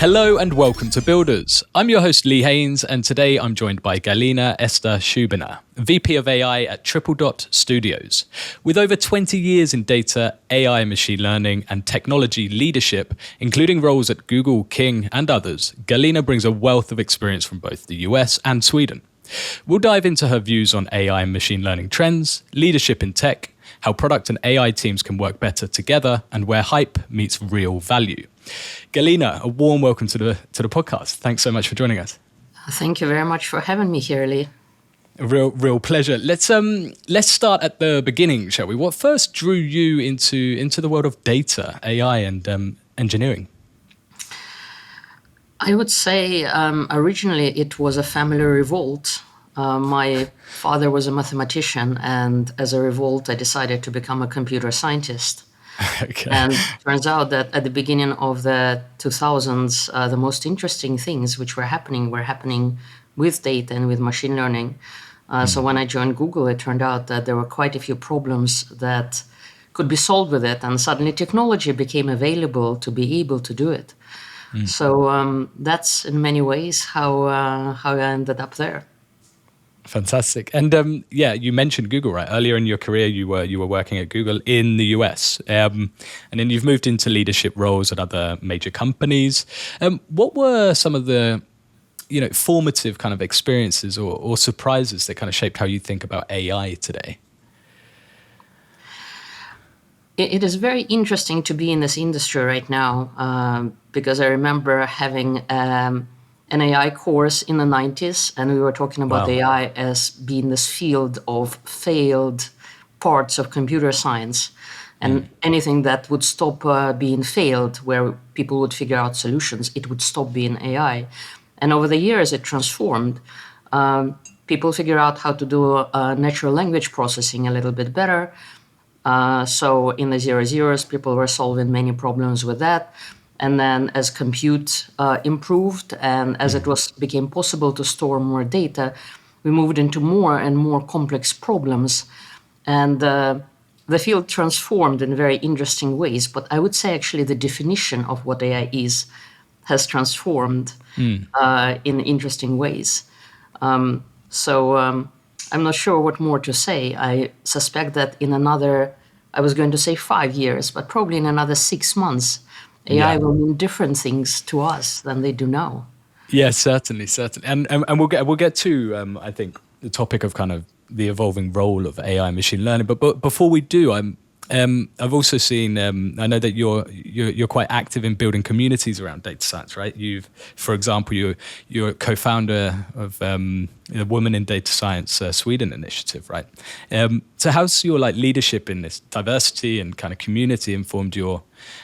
Hello and welcome to Builders. I'm your host Lee Haynes, and today I'm joined by Galina Ester Shubina, VP of AI at Tripledot Studios. With over 20 years in data, AI, machine learning, and technology leadership, including roles at Google, King, and others, Galina brings a wealth of experience from both the US and Sweden. We'll dive into her views on AI and machine learning trends, leadership in tech, how product and AI teams can work better together, and where hype meets real value. Galina, a warm welcome to the podcast. Thanks so much for joining us. Thank you very much for having me here, Lee. A real pleasure. Let's start at the beginning, shall we? What first drew you into the world of data, AI, and engineering? I would say originally it was a family revolt. My father was a mathematician, and as a revolt, I decided to become a computer scientist. Okay. And it turns out that at the beginning of the 2000s, the most interesting things which were happening with data and with machine learning. So when I joined Google, it turned out that there were quite a few problems that could be solved with it, and suddenly technology became available to be able to do it. So that's in many ways how I ended up there. Fantastic. And you mentioned Google, right? Earlier in your career, you were working at Google in the US, and then you've moved into leadership roles at other major companies. What were some of the formative kind of experiences or surprises that kind of shaped how you think about AI today? It is very interesting to be in this industry right now because I remember having an AI course in the 90s, and we were talking about AI as being this field of failed parts of computer science, and anything that would stop being failed, where people would figure out solutions, it would stop being AI. And over the years, it transformed. People figure out how to do natural language processing a little bit better. So in the 00s, people were solving many problems with that. And then as compute improved and as it became possible to store more data, we moved into more and more complex problems. And the field transformed in very interesting ways. But I would say actually the definition of what AI is has transformed in interesting ways. So I'm not sure what more to say. I suspect that in another, I was going to say 5 years, but probably in another 6 months, AI will mean different things to us than they do now. Yeah, certainly. And we'll get to I think the topic of kind of the evolving role of AI and machine learning. But before we do, I've also seen I know that you're quite active in building communities around data science, right? For example, you're a co-founder of the Women in Data Science Sweden initiative, right? So how's your leadership in this diversity and kind of community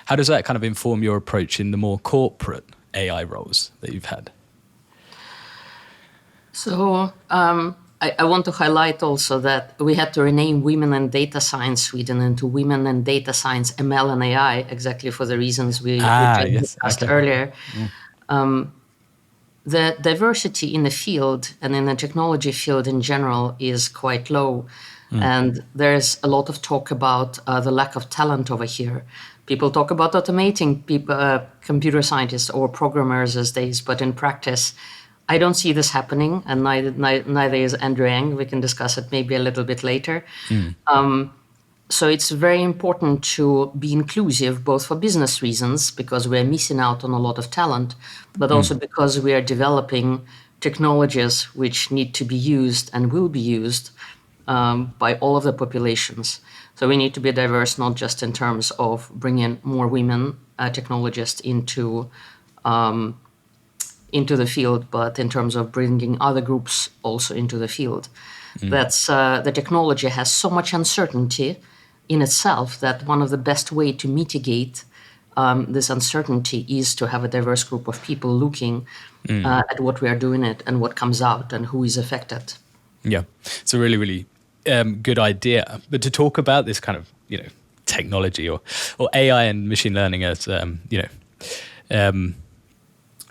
how does that kind of inform your approach in the more corporate AI roles that you've had? So I want to highlight also that we had to rename Women in Data Science Sweden into Women in Data Science ML and AI, exactly for the reasons we discussed earlier. The diversity in the field and in the technology field in general is quite low. And there's a lot of talk about the lack of talent over here. People talk about automating computer scientists or programmers these days, but in practice, I don't see this happening, and neither is Andrew Yang. We can discuss it maybe a little bit later. So it's very important to be inclusive, both for business reasons, because we're missing out on a lot of talent, but also because we are developing technologies which need to be used and will be used by all of the populations. So we need to be diverse, not just in terms of bringing more women technologists into the field, but in terms of bringing other groups also into the field. That's the technology has so much uncertainty in itself that one of the best way to mitigate this uncertainty is to have a diverse group of people looking at what we are doing it and what comes out and who is affected. Yeah, it's a really, really good idea. But to talk about this kind of, technology or AI and machine learning as,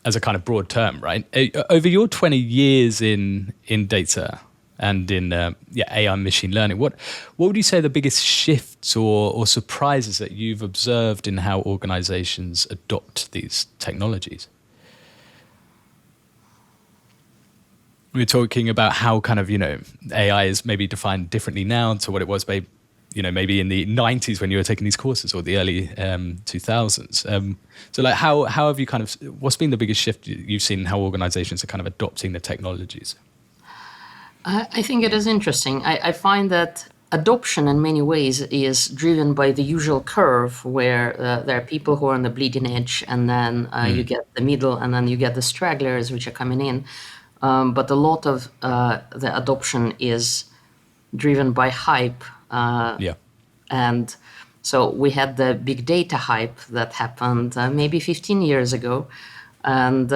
as a kind of broad term, right? Over your 20 years in data and in AI and machine learning, what would you say are the biggest shifts or surprises that you've observed in how organizations adopt these technologies? we're talking about how kind of, AI is maybe defined differently now to what it was maybe in the 90s when you were taking these courses, or the early 2000s. So like how have you what's been the biggest shift you've seen in how organizations are kind of adopting the technologies? I think it is interesting. I find that adoption in many ways is driven by the usual curve where there are people who are on the bleeding edge, and then you get the middle, and then you get the stragglers which are coming in. But a lot of the adoption is driven by hype. Yeah. And so we had the big data hype that happened maybe 15 years ago. And,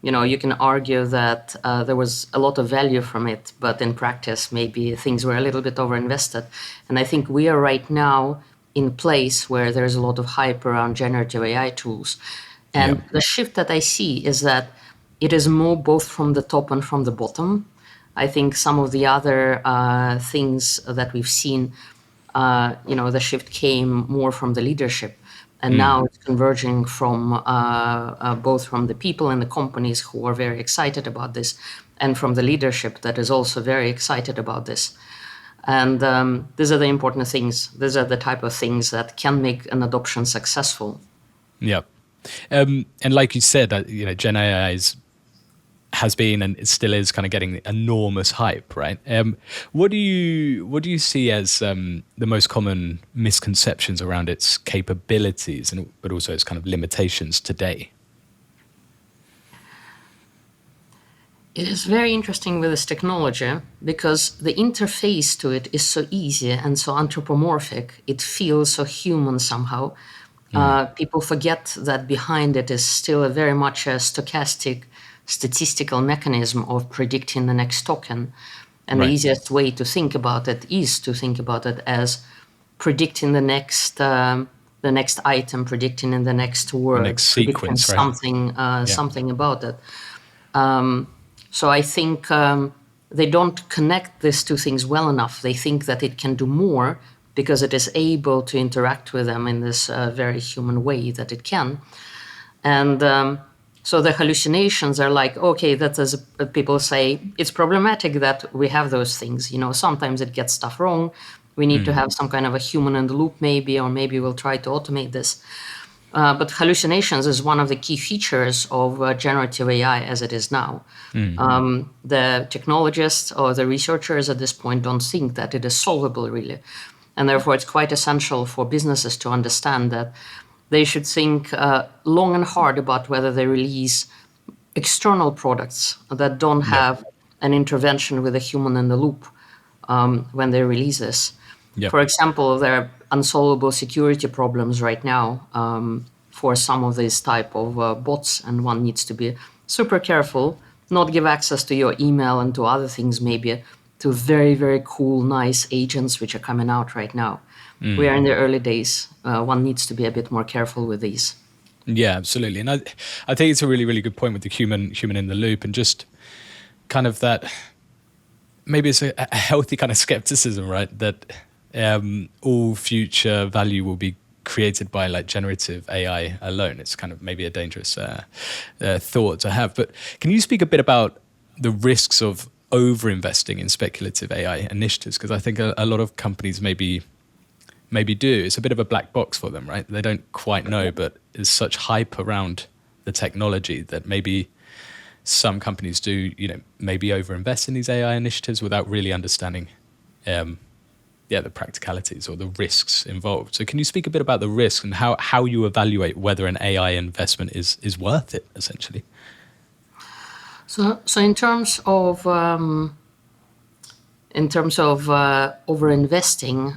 you can argue that there was a lot of value from it, but in practice, maybe things were a little bit overinvested. And I think we are right now in place where there's a lot of hype around generative AI tools. And the shift that I see is that it is more both from the top and from the bottom. I think some of the other things that we've seen, the shift came more from the leadership, and now it's converging from both from the people and the companies who are very excited about this, and from the leadership that is also very excited about this. And these are the important things. These are the type of things that can make an adoption successful. Yeah. And like you said, Gen AI has been and it still is kind of getting enormous hype, right? What do you see as the most common misconceptions around its capabilities, but also its kind of limitations today? It is very interesting with this technology because the interface to it is so easy and so anthropomorphic. It feels so human somehow. People forget that behind it is still very much a stochastic statistical mechanism of predicting the next token. And Right. the easiest way to think about it is to think about it as predicting the next item, predicting in the next word, next predicting sequence, right? something about it. So I think they don't connect these two things well enough. They think that it can do more because it is able to interact with them in this very human way that it can. And so the hallucinations are like, okay, that's as people say, it's problematic that we have those things. Sometimes it gets stuff wrong. We need to have some kind of a human in the loop maybe, or maybe we'll try to automate this. But hallucinations is one of the key features of generative AI as it is now. The technologists or the researchers at this point don't think that it is solvable really. And therefore, it's quite essential for businesses to understand that they should think long and hard about whether they release external products that don't have an intervention with a human in the loop when they release this. For example, there are unsolvable security problems right now for some of these type of bots, and one needs to be super careful, not give access to your email and to other things maybe, to very, very cool, nice agents which are coming out right now. We are in the early days. One needs to be a bit more careful with these. Yeah, absolutely. And I think it's a really, really good point with the human in the loop, and just kind of that, maybe it's a healthy kind of skepticism, right? That all future value will be created by like generative AI alone. It's kind of maybe a dangerous thought to have. But can you speak a bit about the risks of over-investing in speculative AI initiatives? Because I think a lot of companies maybe do. It's a bit of a black box for them, right? They don't quite know, but there's such hype around the technology that maybe some companies do, maybe overinvest in these AI initiatives without really understanding, the practicalities or the risks involved. So can you speak a bit about the risks and how you evaluate whether an AI investment is worth it, essentially? So in terms of over-investing,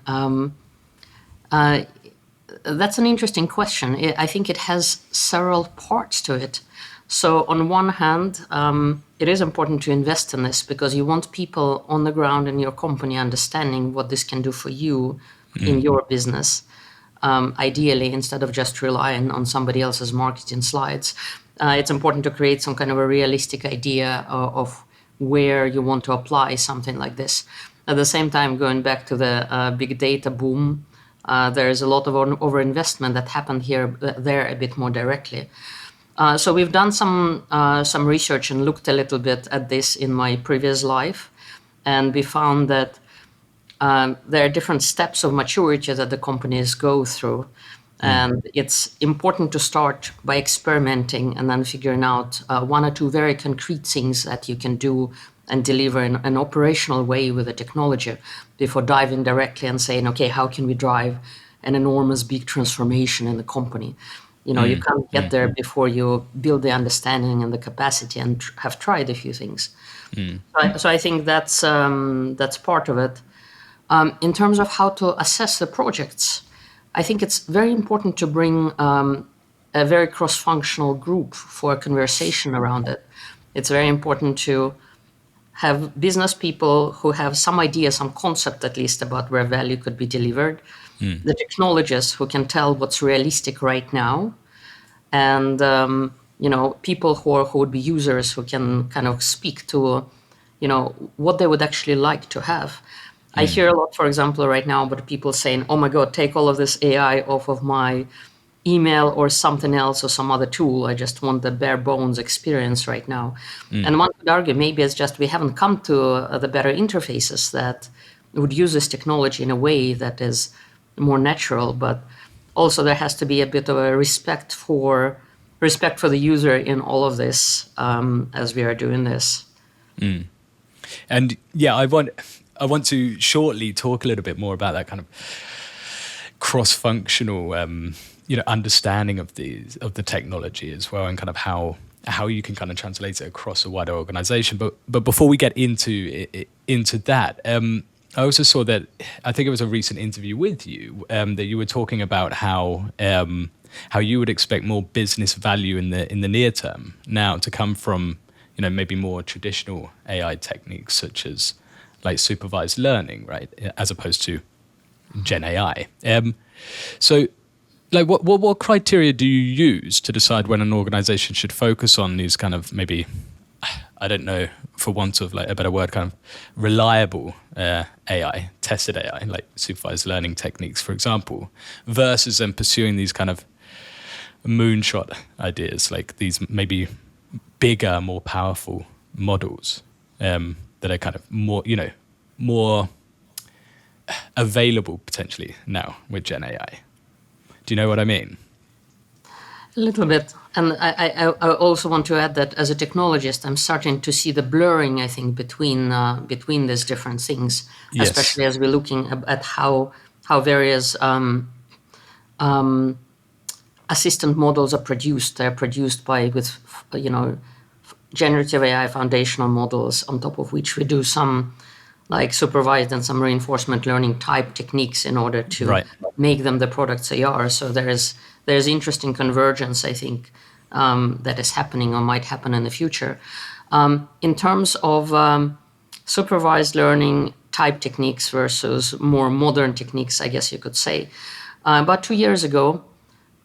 that's an interesting question. I think it has several parts to it. So on one hand, it is important to invest in this because you want people on the ground in your company understanding what this can do for you in your business, ideally, instead of just relying on somebody else's marketing slides. It's important to create some kind of a realistic idea of where you want to apply something like this. At the same time, going back to the big data boom, there is a lot of overinvestment that happened there a bit more directly. So we've done some research and looked a little bit at this in my previous life, and we found that there are different steps of maturity that the companies go through. And it's important to start by experimenting and then figuring out one or two very concrete things that you can do and deliver in an operational way with the technology before diving directly and saying, okay, how can we drive an enormous big transformation in the company? You can't get there before you build the understanding and the capacity and have tried a few things. So I think that's part of it. In terms of how to assess the projects, I think it's very important to bring a very cross-functional group for a conversation around it. It's very important to have business people who have some idea, some concept at least about where value could be delivered, the technologists who can tell what's realistic right now, and people who would be users who can kind of speak to what they would actually like to have. I hear a lot, for example, right now about people saying, oh my God, take all of this AI off of my email or something else or some other tool. I just want the bare bones experience right now. And one could argue maybe it's just we haven't come to the better interfaces that would use this technology in a way that is more natural, but also there has to be a bit of a respect for the user in all of this as we are doing this. And yeah, I want to shortly talk a little bit more about that kind of cross-functional, understanding of the technology as well, and kind of how you can kind of translate it across a wider organization. But before we get into that, I also saw that I think it was a recent interview with you that you were talking about how you would expect more business value in the near term now to come from maybe more traditional AI techniques such as like supervised learning, right, as opposed to Gen AI. So, like, what criteria do you use to decide when an organization should focus on these kind of maybe, I don't know, for want of like a better word, kind of reliable AI, tested AI, like supervised learning techniques, for example, versus then pursuing these kind of moonshot ideas, like these maybe bigger, more powerful models that are kind of more available potentially now with Gen AI. Do you know what I mean? A little bit. And I also want to add that as a technologist, I'm starting to see the blurring, I think, between these different things, Yes. especially as we're looking at how various assistant models are produced. They're produced with generative AI foundational models on top of which we do some like supervised and some reinforcement learning type techniques in order to make them the products they are. So there's interesting convergence, I think, that is happening or might happen in the future. In terms of supervised learning type techniques versus more modern techniques, I guess you could say. About 2 years ago,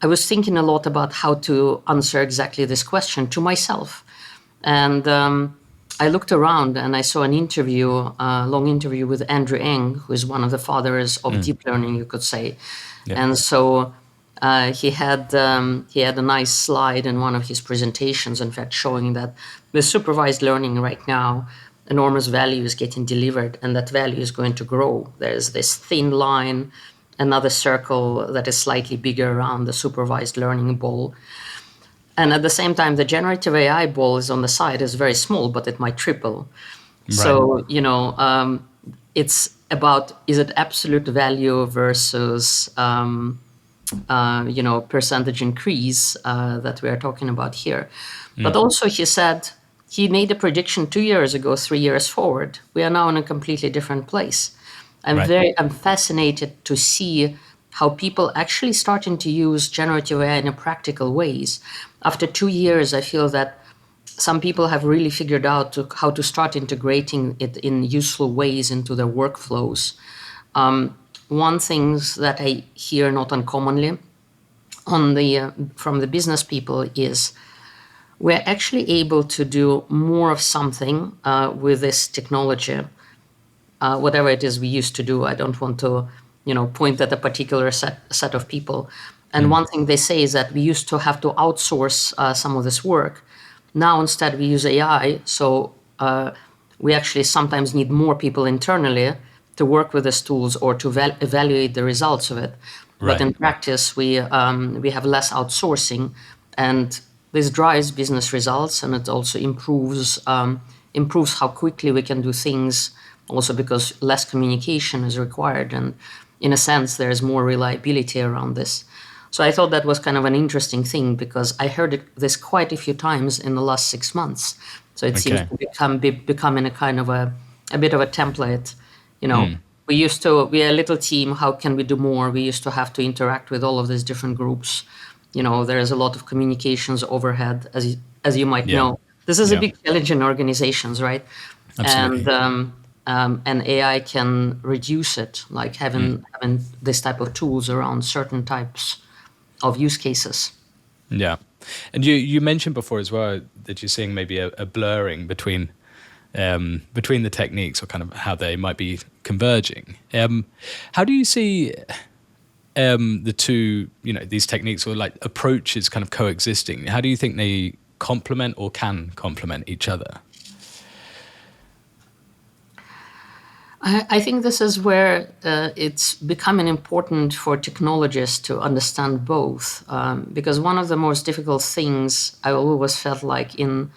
I was thinking a lot about how to answer exactly this question to myself. And I looked around and I saw an interview, a long interview with Andrew Ng, who is one of the fathers of deep learning, you could say. Yeah. And so he had a nice slide in one of his presentations, in fact, showing that with supervised learning right now, enormous value is getting delivered and that value is going to grow. There's this thin line, another circle that is slightly bigger around the supervised learning ball. And at the same time, the generative AI ball is on the side, is very small, but it might triple. Right. So, it's about, is it absolute value versus, percentage increase that we are talking about here. But also he said, he made a prediction 2 years ago, 3 years forward. We are now in a completely different place. I'm fascinated to see how people actually starting to use generative AI in a practical ways. After 2 years, I feel that some people have really figured out how to start integrating it in useful ways into their workflows. One thing that I hear not uncommonly from the business people is we're actually able to do more of something with this technology, whatever it is we used to do. I don't want to point at a particular set of people. And one thing they say is that we used to have to outsource some of this work. Now instead we use AI, so we actually sometimes need more people internally to work with these tools or to evaluate the results of it. But in Right. practice, we have less outsourcing, and this drives business results, and it also improves how quickly we can do things. Also, because less communication is required, and in a sense, there is more reliability around this. So I thought that was kind of an interesting thing because I heard this quite a few times in the last 6 months. So it seems Okay. to becoming a kind of a bit of a template. You know, we are a little team. How can we do more? We used to have to interact with all of these different groups. You know, there is a lot of communications overhead, as you might Yeah. know. This is a Yeah. big challenge in organizations, right? Absolutely. And AI can reduce it, like having this type of tools around certain types of use cases. Yeah. And you mentioned before as well that you're seeing maybe a blurring between the techniques or kind of how they might be converging. How do you see the two, these techniques or like approaches kind of coexisting? How do you think they complement or can complement each other? I think this is where it's becoming important for technologists to understand both, because one of the most difficult things I always felt like in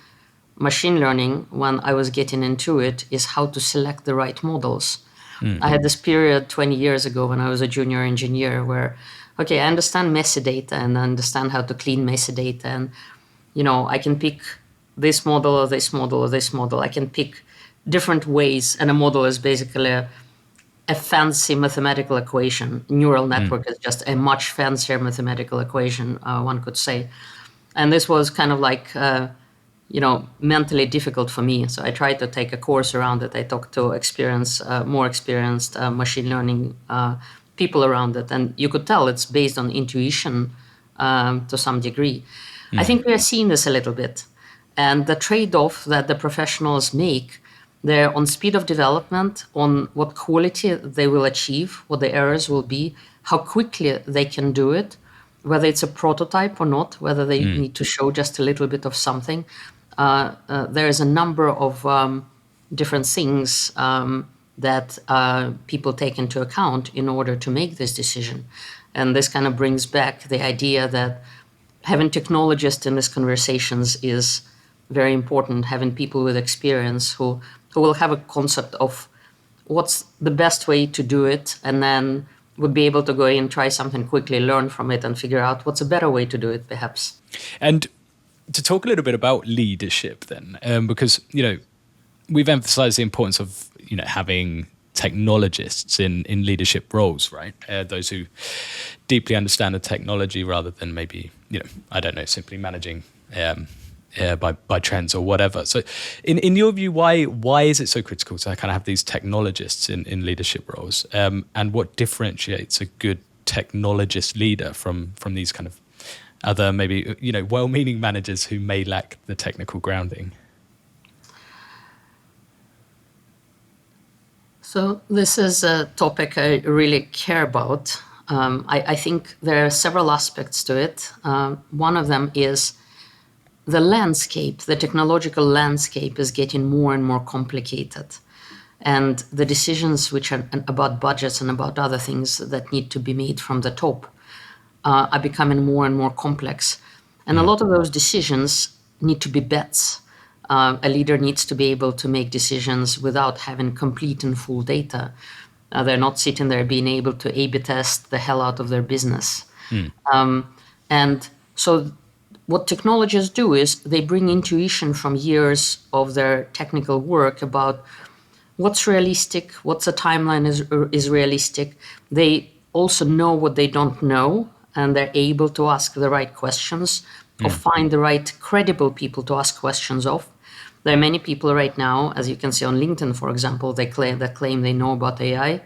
machine learning when I was getting into it is how to select the right models. I had this period 20 years ago when I was a junior engineer where, okay, I understand messy data and I understand how to clean messy data. And, I can pick this model or this model or this model. I can pick different ways. And a model is basically a fancy mathematical equation. Neural network is just a much fancier mathematical equation, one could say. And this was kind of like, mentally difficult for me. So I tried to take a course around it. I talked to more experienced machine learning people around it. And you could tell it's based on intuition to some degree. I think we are seeing this a little bit. And the trade-off that the professionals make, they're on speed of development, on what quality they will achieve, what the errors will be, how quickly they can do it, whether it's a prototype or not, whether they need to show just a little bit of something. There is a number of different things that people take into account in order to make this decision. And this kind of brings back the idea that having technologists in these conversations is very important, having people with experience who will have a concept of what's the best way to do it, and then would be able to go in, try something quickly, learn from it, and figure out what's a better way to do it, perhaps. And to talk a little bit about leadership then, because, we've emphasized the importance of, having technologists in leadership roles, right? Those who deeply understand the technology rather than maybe, I don't know, simply managing by trends or whatever. So in your view, why is it so critical to kind of have these technologists in leadership roles? And what differentiates a good technologist leader from these kind of other maybe, well-meaning managers who may lack the technical grounding? So this is a topic I really care about. I think there are several aspects to it. One of them is the landscape, the technological landscape is getting more and more complicated. And the decisions which are about budgets and about other things that need to be made from the top are becoming more and more complex. And a lot of those decisions need to be bets. A leader needs to be able to make decisions without having complete and full data. They're not sitting there being able to A/B test the hell out of their business. And so what technologists do is they bring intuition from years of their technical work about what's realistic, what's a timeline is realistic. They also know what they don't know, and they're able to ask the right questions or find the right credible people to ask questions of. There are many people right now, as you can see on LinkedIn, for example, they claim they know about AI.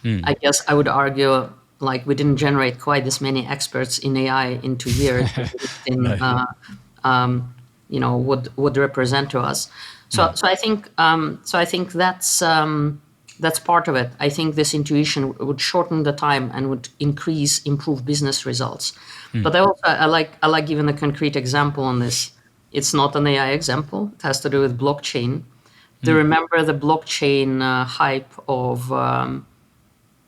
I guess I would argue like we didn't generate quite as many experts in AI in 2 years as LinkedIn would represent to us. So I think that's that's part of it. I think this intuition would shorten the time and would improve business results. But I like giving a concrete example on this. It's not an AI example. It has to do with blockchain. Do you remember the blockchain hype of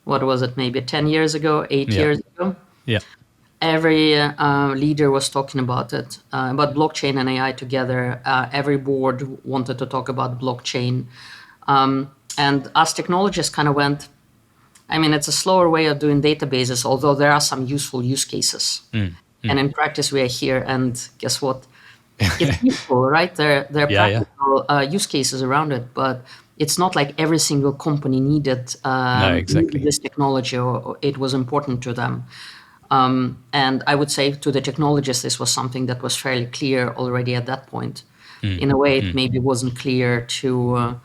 what was it? Maybe 10 years ago, 8 Yeah. years ago. Yeah. Every leader was talking about it, about blockchain and AI together. Every board wanted to talk about blockchain. And us technologists kind of went, I mean, it's a slower way of doing databases, although there are some useful use cases. And in practice, we are here. And guess what? It's useful, right? There are Yeah. practical use cases around it, but it's not like every single company needed No, exactly. this technology or it was important to them. And I would say to the technologists, this was something that was fairly clear already at that point. In a way, it maybe wasn't clear to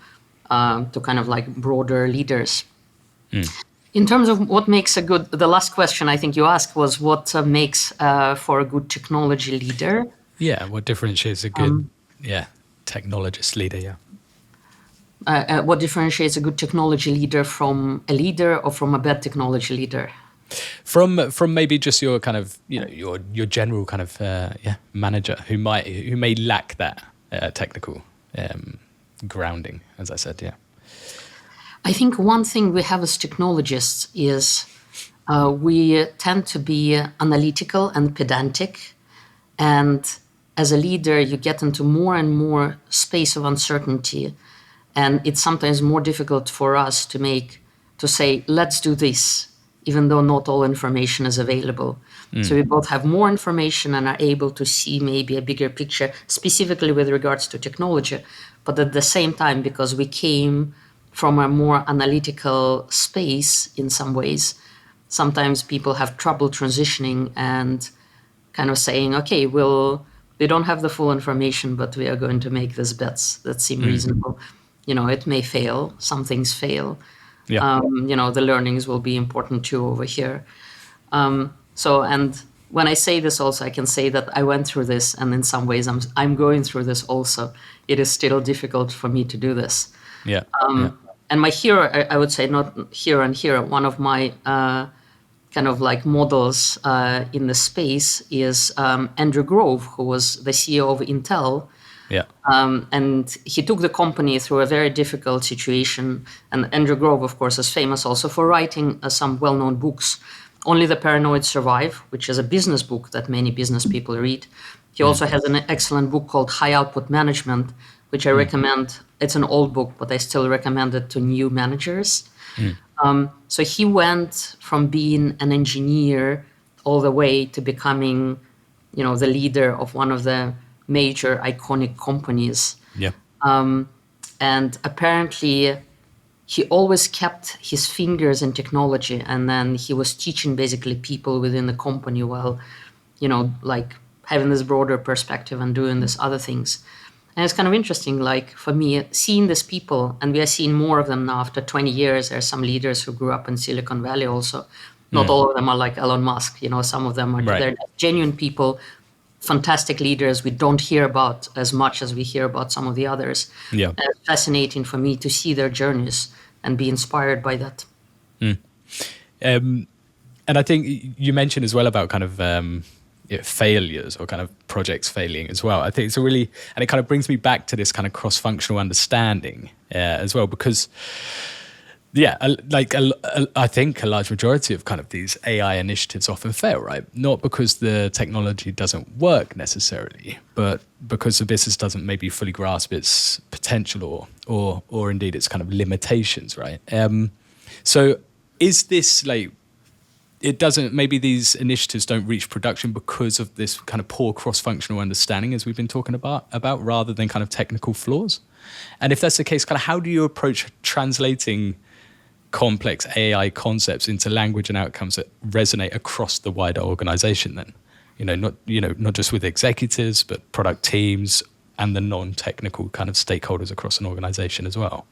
kind of like broader leaders. In terms of what makes a good, the last question I think you asked was what makes for a good technology leader. Yeah, what differentiates a good, technologist leader? Yeah. What differentiates a good technology leader from a leader or from a bad technology leader? From maybe just your kind of your general kind of manager who may lack that technical grounding, as I said. Yeah. I think one thing we have as technologists is we tend to be analytical and pedantic, and as a leader, you get into more and more space of uncertainty, and it's sometimes more difficult for us to say, let's do this, even though not all information is available. So we both have more information and are able to see maybe a bigger picture, specifically with regards to technology. But at the same time, because we came from a more analytical space in some ways, sometimes people have trouble transitioning and kind of saying, okay, we don't have the full information, but we are going to make these bets that seem reasonable. It may fail. Some things fail. Yeah. The learnings will be important too over here. And when I say this also, I can say that I went through this, and in some ways I'm going through this also. It is still difficult for me to do this. Yeah. And my hero, I would say, not hero and hero, one of my kind of like models in the space is Andrew Grove, who was the CEO of Intel. Yeah. And he took the company through a very difficult situation. And Andrew Grove, of course, is famous also for writing some well-known books. Only the Paranoid Survive, which is a business book that many business people read. He also has an excellent book called High Output Management, which I recommend. It's an old book, but I still recommend it to new managers. So he went from being an engineer all the way to becoming, the leader of one of the major iconic companies. Yeah. And apparently he always kept his fingers in technology, and then he was teaching basically people within the company while, like having this broader perspective and doing these other things. And it's kind of interesting, like for me, seeing these people, and we are seeing more of them now after 20 years. There are some leaders who grew up in Silicon Valley also. Not all of them are like Elon Musk, some of them are they're genuine people, fantastic leaders we don't hear about as much as we hear about some of the others. Yeah. And it's fascinating for me to see their journeys and be inspired by that. And I think you mentioned as well about kind of failures or kind of projects failing as well. I think it's and it kind of brings me back to this kind of cross-functional understanding as well, because I think a large majority of kind of these AI initiatives often fail, right? Not because the technology doesn't work necessarily, but because the business doesn't maybe fully grasp its potential or indeed its kind of limitations, right? So is this maybe these initiatives don't reach production because of this kind of poor cross-functional understanding, as we've been talking about rather than kind of technical flaws? And if that's the case, kind of how do you approach translating complex AI concepts into language and outcomes that resonate across the wider organization then? Not just with executives, but product teams and the non-technical kind of stakeholders across an organization as well.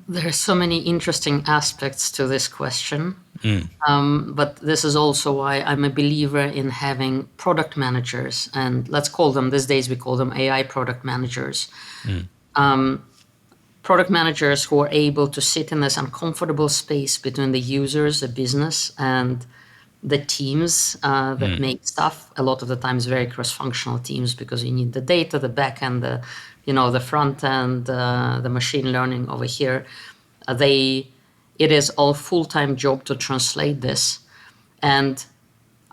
There are so many interesting aspects to this question. But this is also why I'm a believer in having product managers, and let's call them, these days we call them AI product managers. product managers who are able to sit in this uncomfortable space between the users, the business, and the teams that make stuff. A lot of the times, very cross-functional teams, because you need the data, the back end, the front end, the machine learning over here. It is all full-time job to translate this, and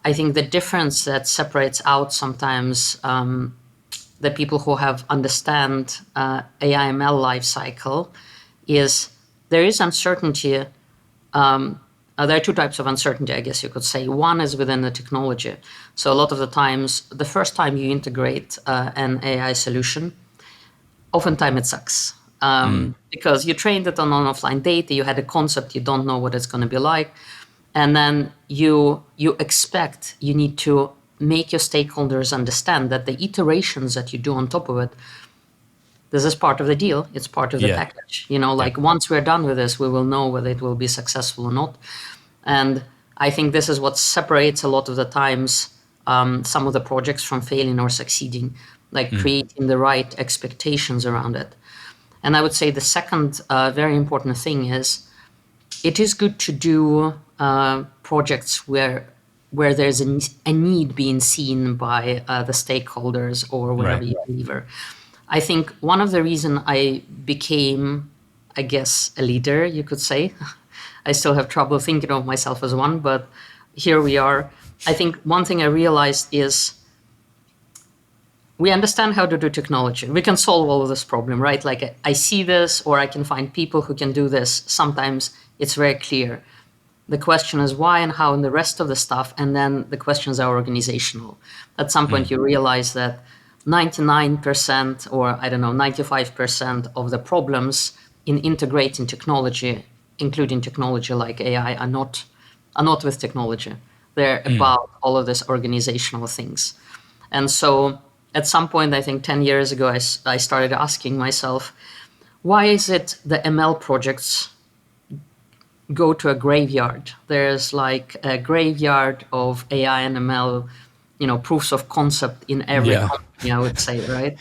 I think the difference that separates out sometimes the people who understand AI ML life cycle is there is uncertainty. There are two types of uncertainty, I guess you could say. One is within the technology. So a lot of the times, the first time you integrate an AI solution, oftentimes it sucks. Because you trained it on offline data, you had a concept, you don't know what it's going to be like. And then you need to make your stakeholders understand that the iterations that you do on top of it, this is part of the deal. It's part of the package. Once we're done with this, we will know whether it will be successful or not. And I think this is what separates a lot of the times some of the projects from failing or succeeding, creating the right expectations around it. And I would say the second very important thing is it is good to do projects where there's a need being seen by the stakeholders or whatever you deliver. I think one of the reasons I became, I guess, a leader, you could say, I still have trouble thinking of myself as one, but here we are. I think one thing I realized is we understand how to do technology. We can solve all of this problem, right? Like I see this, or I can find people who can do this. Sometimes it's very clear. The question is why and how and the rest of the stuff. And then the questions are organizational. At some point you realize that 99% or 95% of the problems in integrating technology, including technology like AI, are not with technology. They're about all of these organizational things. And so at some point, I think 10 years ago, I started asking myself, why is it the ML projects go to a graveyard? There's like a graveyard of AI and ML, proofs of concept in every company, I would say, right?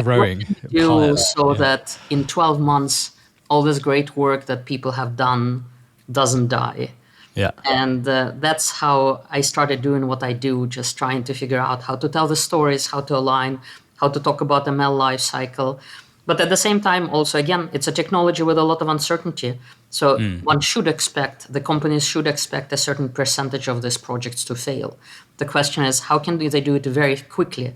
Growing. What can you do so that in 12 months, all this great work that people have done doesn't die? Yeah. And that's how I started doing what I do, just trying to figure out how to tell the stories, how to align, how to talk about ML life cycle. But at the same time, also, again, it's a technology with a lot of uncertainty. So the companies should expect a certain percentage of these projects to fail. The question is, how can they do it very quickly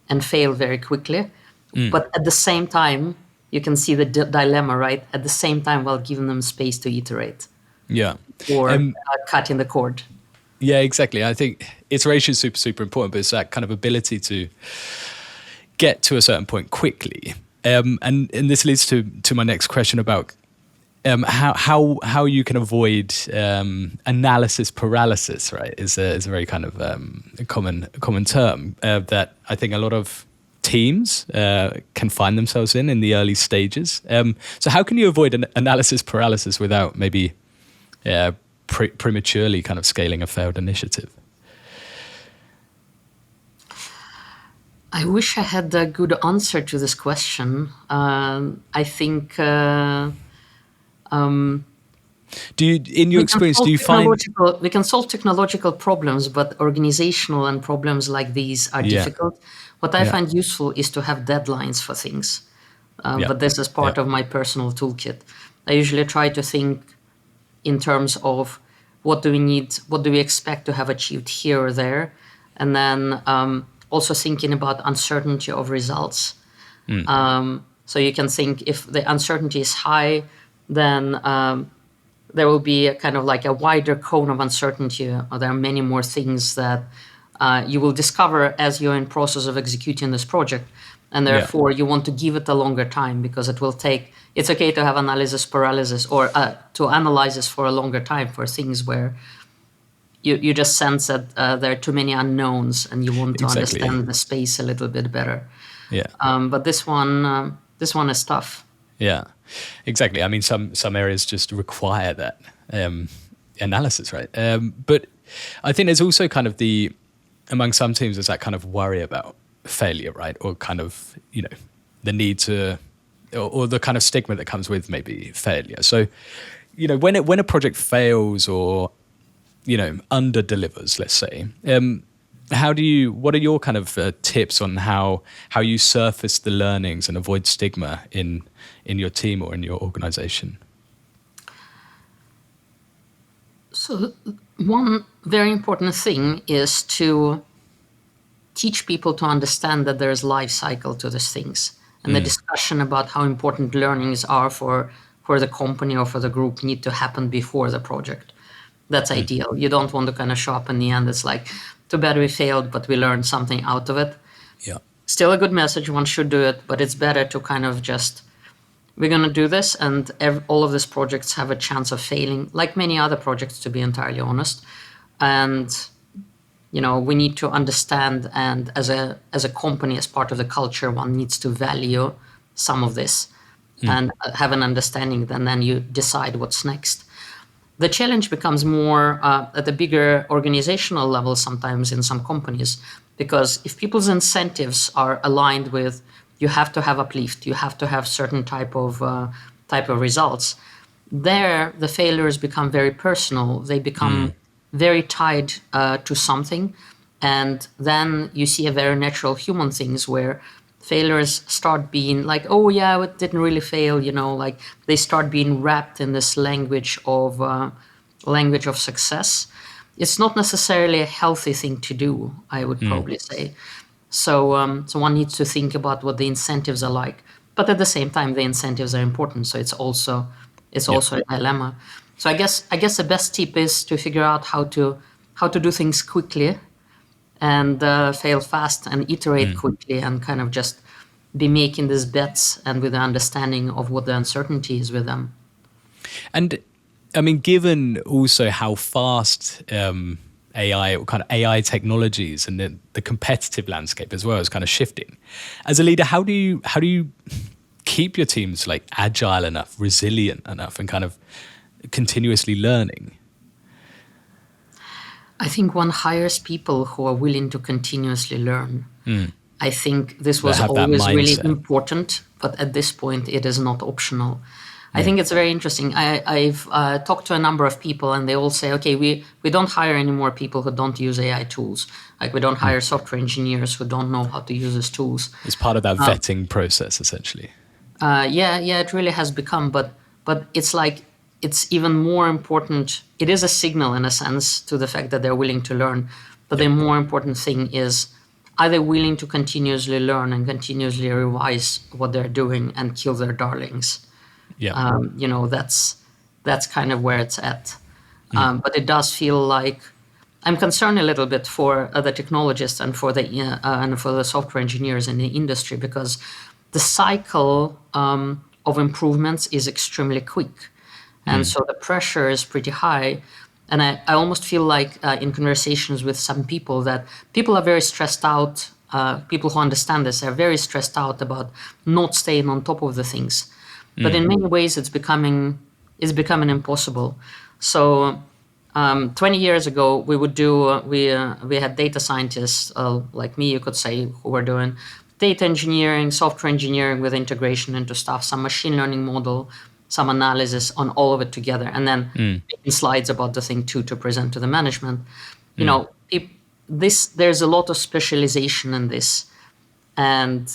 and fail very quickly? But at the same time, you can see the dilemma, right? At the same time, while giving them space to iterate. Yeah. Or cutting the cord. Yeah, exactly. I think iteration is super, super important, but it's that kind of ability to get to a certain point quickly. And this leads to my next question about how you can avoid analysis paralysis, right? Is a very kind of a common term that I think a lot of teams can find themselves in the early stages. So how can you avoid an analysis paralysis without maybe prematurely kind of scaling a failed initiative? I wish I had a good answer to this question. I think do you, in your experience, do you find we can solve technological problems, but organizational and problems like these are difficult. What I find useful is to have deadlines for things. But this is part of my personal toolkit. I usually try to think in terms of what do we need, what do we expect to have achieved here or there, and then also thinking about uncertainty of results. So you can think if the uncertainty is high, then there will be a kind of like a wider cone of uncertainty, or there are many more things that you will discover as you're in process of executing this project. And therefore, you want to give it a longer time because it will take. It's okay to have analysis paralysis or to analyze this for a longer time for things where you just sense that there are too many unknowns and you want to understand the space a little bit better. Yeah. But this one is tough. Yeah, exactly. I mean, some areas just require that analysis, right? But I think there's also kind of among some teams, there's that kind of worry about failure, right? Or kind of, the need to or the kind of stigma that comes with maybe failure. So, when a project fails or under delivers, let's say, what are your kind of tips on how you surface the learnings and avoid stigma in your team or in your organization? So one very important thing is to teach people to understand that there's life cycle to these things, and the discussion about how important learnings are for the company or for the group need to happen before the project. That's ideal. You don't want to kind of show up in the end. It's like, too bad we failed, but we learned something out of it. Yeah. Still a good message. One should do it, but it's better to kind of just, we're going to do this, and all of these projects have a chance of failing, like many other projects, to be entirely honest. And we need to understand, and as a company, as part of the culture, one needs to value some of this and have an understanding, and then you decide what's next. The challenge becomes more at a bigger organizational level sometimes in some companies, because if people's incentives are aligned with, you have to have uplift, you have to have certain type of results, there the failures become very personal. They become very tied to something, and then you see a very natural human things where failures start being like, oh yeah, it didn't really fail, like they start being wrapped in this language of success. It's not necessarily a healthy thing to do, I would probably say. So one needs to think about what the incentives are like, but at the same time, the incentives are important. So it's also a dilemma. So I guess the best tip is to figure out how to do things quickly and fail fast and iterate quickly, and kind of just be making these bets and with the understanding of what the uncertainty is with them. And I mean, given also how fast AI technologies and the competitive landscape as well is kind of shifting, as a leader, how do you keep your teams like agile enough, resilient enough, and kind of continuously learning? I think one hires people who are willing to continuously learn. I think this was always really important, but at this point, it is not optional. I think it's very interesting. I've talked to a number of people, and they all say, okay, we don't hire any more people who don't use AI tools. Like, we don't hire software engineers who don't know how to use these tools. It's part of that vetting process, essentially. It really has become, but it's like, it's even more important. It is a signal, in a sense, to the fact that they're willing to learn. But the more important thing is, are they willing to continuously learn and continuously revise what they're doing and kill their darlings? Yeah. That's kind of where it's at. But it does feel like I'm concerned a little bit for the technologists and for the software engineers in the industry, because the cycle of improvements is extremely quick. And so the pressure is pretty high. And I almost feel like in conversations with some people that people are very stressed out. People who understand this are very stressed out about not staying on top of the things. But in many ways, it's becoming impossible. So 20 years ago, we had data scientists like me, you could say, who were doing data engineering, software engineering with integration into stuff, some machine learning model, some analysis on all of it together, and then making slides about the thing too to present to the management. There's a lot of specialization in this, and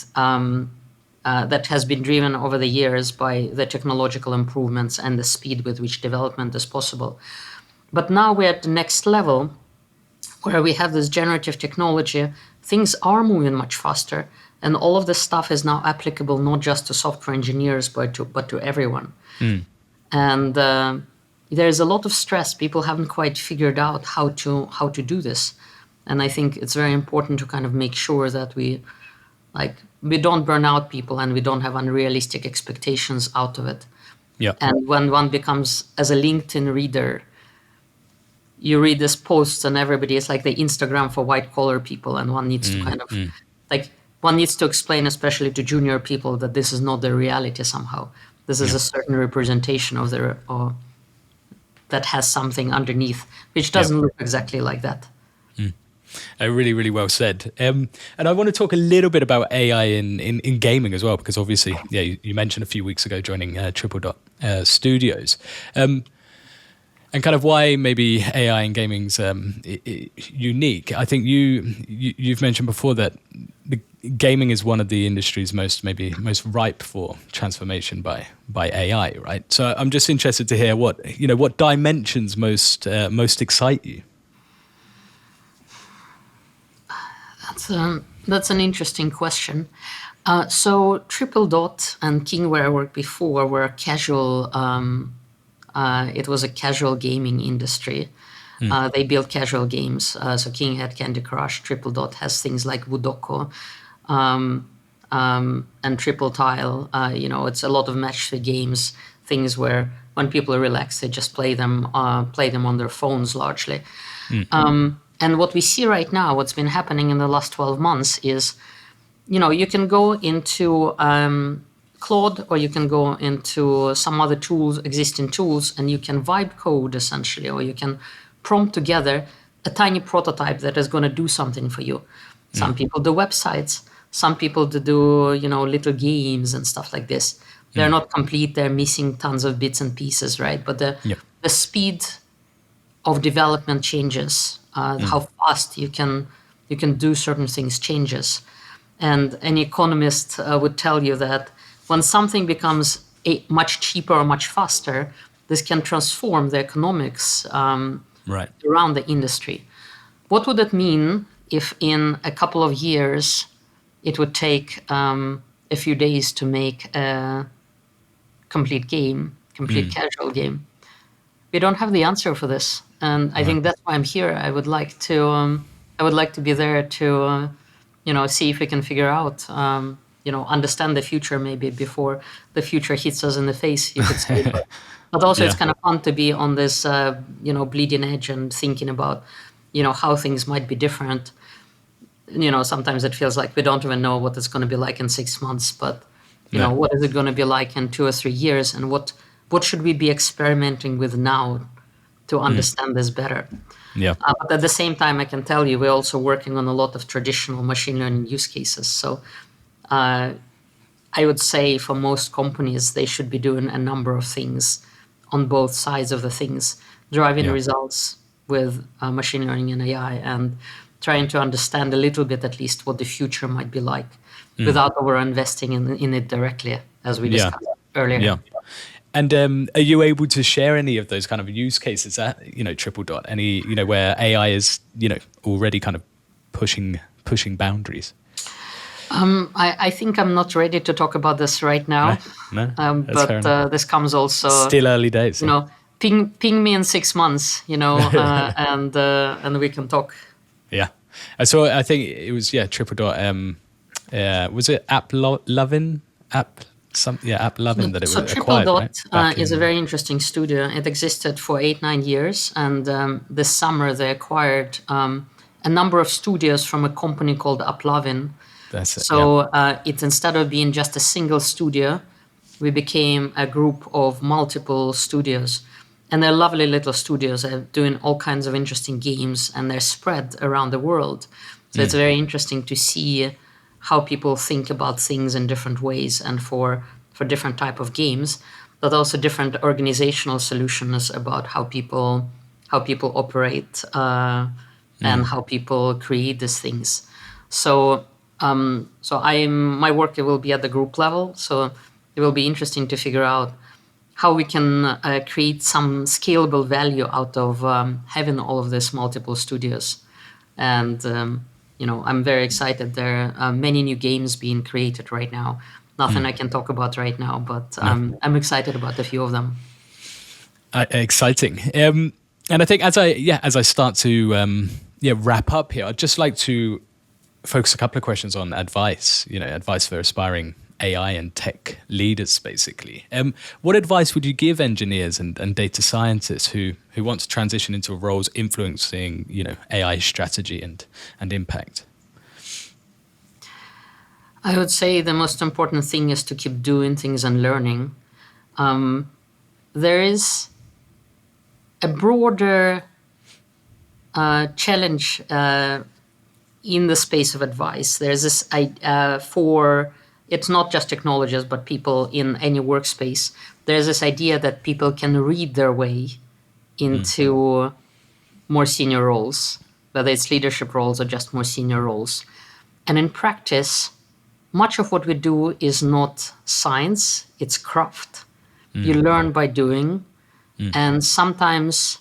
that has been driven over the years by the technological improvements and the speed with which development is possible. But now we're at the next level, where we have this generative technology. Things are moving much faster, and all of this stuff is now applicable not just to software engineers, but to everyone. And there's a lot of stress. People haven't quite figured out how to do this, and I think it's very important to kind of make sure that we don't burn out people, and we don't have unrealistic expectations out of it. Yeah. And when one becomes, as a LinkedIn reader, you read this posts and everybody is like the Instagram for white collar people, and one needs to kind of one needs to explain, especially to junior people, that this is not the reality somehow. This is a certain representation of that has something underneath, which doesn't look exactly like that. Really, really well said. And I want to talk a little bit about AI in gaming as well, because obviously, yeah, you mentioned a few weeks ago joining Tripledot Studios. And kind of why maybe AI in gaming's unique. I think you've mentioned before that the gaming is one of the industries most ripe for transformation by AI, right? So I'm just interested to hear what dimensions most excite you. That's an interesting question. So Tripledot and King, where I worked before, were casual. It was a casual gaming industry. They built casual games. So King had Candy Crush. Tripledot has things like Wudoko, and Triple Tile. It's a lot of match 3 games. Things where when people are relaxed, they just play them on their phones largely. And what we see right now, what's been happening in the last 12 months is, you can go into Claude, or you can go into some other existing tools, and you can vibe code essentially, or you can prompt together a tiny prototype that is going to do something for you. Some people do websites, some people do little games and stuff like this. They're not complete, they're missing tons of bits and pieces, right? But the speed of development changes, how fast you can do certain things changes. And an economist would tell you that when something becomes much cheaper or much faster, this can transform the economics around the industry. What would it mean if in a couple of years it would take a few days to make a complete casual game? We don't have the answer for this, and I think that's why I'm here. I would like to be there to see if we can figure out, understand the future maybe before the future hits us in the face, you could say. But also it's kind of fun to be on this, bleeding edge and thinking about, how things might be different. Sometimes it feels like we don't even know what it's going to be like in 6 months, but, what is it going to be like in 2 or 3 years? And what should we be experimenting with now to understand this better? Yeah. But at the same time, I can tell you, we're also working on a lot of traditional machine learning use cases. So I would say for most companies, they should be doing a number of things on both sides of the things, driving results with machine learning and AI, and trying to understand a little bit at least what the future might be like without over-investing in it directly, as we discussed earlier. Yeah. And are you able to share any of those kind of use cases at Tripledot? Any where AI is already kind of pushing boundaries? I think I'm not ready to talk about this right now. No, but this comes also still early days. Ping me in 6 months, and we can talk. Yeah, I think it was Tripledot. Was it AppLovin? AppLovin that it was acquired, right? Tripledot is a very interesting studio. It existed for 8-9 years, and this summer they acquired a number of studios from a company called AppLovin. That's it. So it's, instead of being just a single studio, we became a group of multiple studios. And they're lovely little studios. They're doing all kinds of interesting games, and they're spread around the world. So it's very interesting to see how people think about things in different ways, and for different type of games, but also different organizational solutions about how people operate and how people create these things. So my work will be at the group level. So it will be interesting to figure out how we can create some scalable value out of having all of these multiple studios. And I'm very excited. There are many new games being created right now. Nothing I can talk about right now, but I'm excited about a few of them. Exciting. And I think as I start to wrap up here, I'd just like to focus a couple of questions on advice. Advice for aspiring AI and tech leaders, basically. What advice would you give engineers and data scientists who want to transition into roles influencing, AI strategy and impact? I would say the most important thing is to keep doing things and learning. There is a broader challenge in the space of advice. There's this it's not just technologists, but people in any workspace. There's this idea that people can read their way into more senior roles, whether it's leadership roles or just more senior roles. And in practice, much of what we do is not science, it's craft. You learn by doing. And sometimes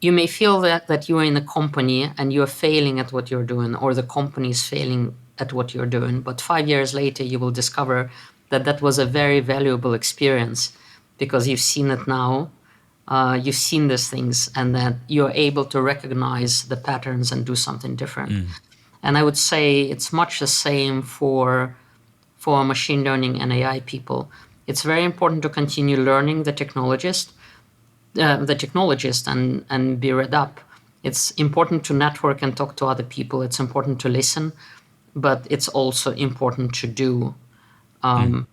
you may feel that you are in a company and you're failing at what you're doing, or the company is failing at what you're doing. But 5 years later, you will discover that that was a very valuable experience because you've seen it now. You've seen these things, and that you're able to recognize the patterns and do something different. And I would say it's much the same for machine learning and AI people. It's very important to continue learning the technologist and be read up. It's important to network and talk to other people. It's important to listen, but it's also important to do. And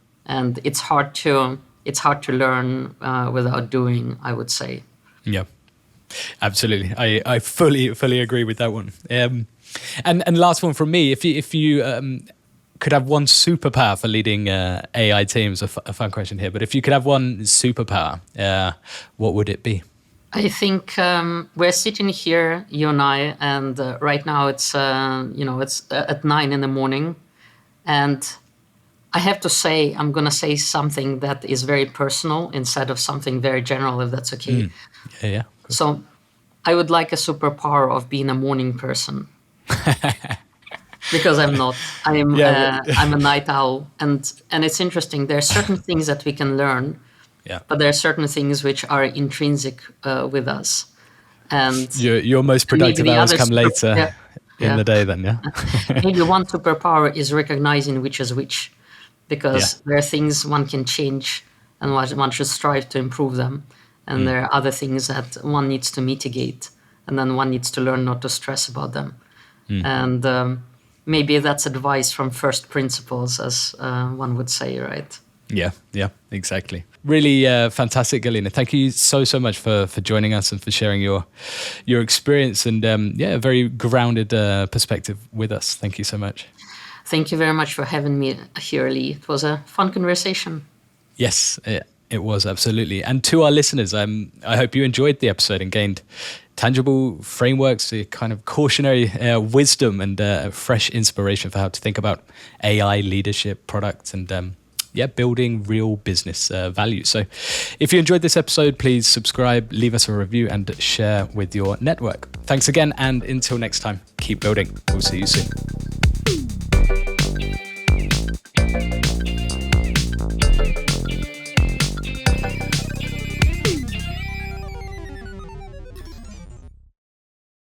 it's hard to learn without doing, I would say. Yeah, absolutely. I fully agree with that one. And last one from me, if you could have one superpower for leading AI teams, a fun question here, but if you could have one superpower, what would it be? I think we're sitting here, you and I, and right now it's at 9 a.m, and I have to say, I'm going to say something that is very personal instead of something very general, if that's okay. Yeah. So I would like a superpower of being a morning person. Because I'm not. I'm a night owl. And it's interesting. There are certain things that we can learn, but there are certain things which are intrinsic with us. And your most productive hours come later in the day then, yeah? Maybe one superpower is recognizing which is which. Because there are things one can change and one should strive to improve them. And there are other things that one needs to mitigate, and then one needs to learn not to stress about them. And maybe that's advice from first principles, as one would say, right? Yeah, exactly. Really fantastic, Galina. Thank you so much for joining us and for sharing your experience and a very grounded perspective with us. Thank you so much. Thank you very much for having me here, Lee. It was a fun conversation. Yes, it was, absolutely. And to our listeners, I hope you enjoyed the episode and gained tangible frameworks, a kind of cautionary wisdom and fresh inspiration for how to think about AI leadership, products, and building real business value. So if you enjoyed this episode, please subscribe, leave us a review, and share with your network. Thanks again, and until next time, keep building. We'll see you soon.